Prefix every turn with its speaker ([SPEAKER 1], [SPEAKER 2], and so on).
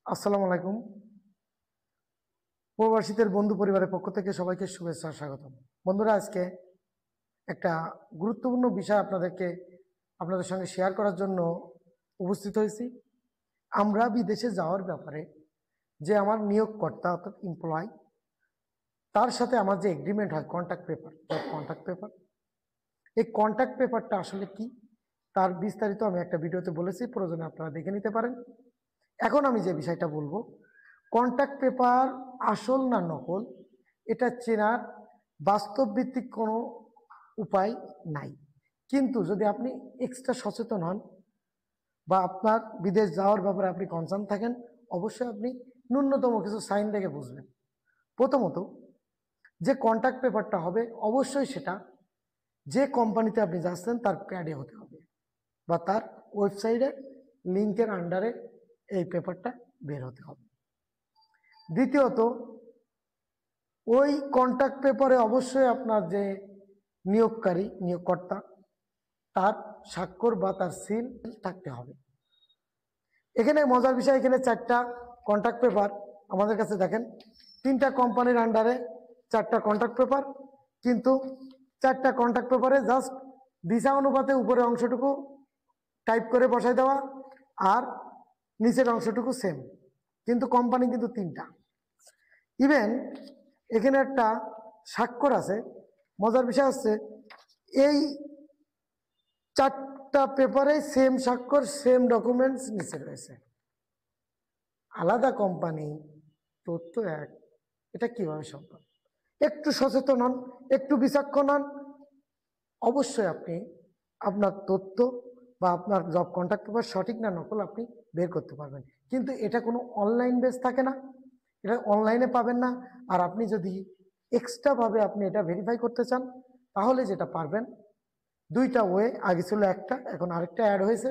[SPEAKER 1] আসসালামু আলাইকুম। প্রবাসীদের বন্ধু পরিবারের পক্ষ থেকে সবাইকে শুভেচ্ছা ও স্বাগতম। বন্ধুরা, আজকে একটা গুরুত্বপূর্ণ বিষয় আপনাদের সঙ্গে শেয়ার করার জন্য উপস্থিত হয়েছি। আমরা বিদেশে যাওয়ার ব্যাপারে যে আমার নিয়োগকর্তা অর্থাৎ এমপ্লয়, তার সাথে আমার যে এগ্রিমেন্ট হয় কন্ট্রাক্ট পেপার, এই কন্ট্রাক্ট পেপারটা আসলে কি, তার বিস্তারিত আমি একটা ভিডিওতে বলেছি, প্রয়োজনে আপনারা দেখে নিতে পারেন। এখন আমি যে বিষয়টা বলবো, কন্ট্রাক্ট পেপার আসল না নকল, এটা চেনার বাস্তব ভিত্তিক কোনো উপায় নাই। কিন্তু যদি আপনি এক্সট্রা সচেতন হন বা আপনার বিদেশ যাওয়ার ব্যাপারে আপনি কনসার্ন থাকেন, অবশ্যই আপনি ন্যূনতম কিছু সাইন দেখে বুঝবেন। প্রথমত, যে কন্ট্রাক্ট পেপারটা হবে অবশ্যই সেটা যে কোম্পানিতে আপনি যাচ্ছেন তার প্যাডে হতে হবে বা তার ওয়েবসাইটের লিঙ্কের আন্ডারে এই পেপারটা বের হতে হবে। দ্বিতীয়ত, ওই কন্ট্রাক্ট পেপারে অবশ্যই আপনার যে নিয়োগকর্তা, তার স্বাক্ষর বা তার সিল থাকতে হবে। এখানে মজার বিষয়, এখানে 4টা কন্ট্রাক্ট পেপার আমাদের কাছে দেখেন, 3টা কোম্পানির আন্ডারে 4টা কন্ট্রাক্ট পেপার, কিন্তু 4টা কন্ট্রাক্ট পেপারে জাস্ট দিশা অনুপাতে উপরের অংশটুকু টাইপ করে বসাই দেওয়া আর নিচের অংশটুকু সেম, কিন্তু কোম্পানি কিন্তু 3টা। ইভেন এখানে একটা স্বাক্ষর আছে। মজার বিষয় হচ্ছে এই 4টা পেপারে সেম স্বাক্ষর, সেম ডকুমেন্টস নিচে রয়েছে, আলাদা কোম্পানি, তথ্য এক। এটা কিভাবে সম্ভব? একটু সচেতন হন, একটু বিচক্ষণ হন, অবশ্যই আপনি আপনার তথ্য বা আপনার জব কন্ট্রাক্ট পেপার সঠিক না নকল আপনি বের করতে পারবেন। কিন্তু এটা কোনো অনলাইন বেস থাকে না, এটা অনলাইনে পাবেন না। আর আপনি যদি এক্সট্রা ভাবে আপনি এটা ভেরিফাই করতে চান, তাহলে যেটা পারবেন, 2টা ওয়ে, আগে ছিল একটা, এখন আরেকটা অ্যাড হয়েছে।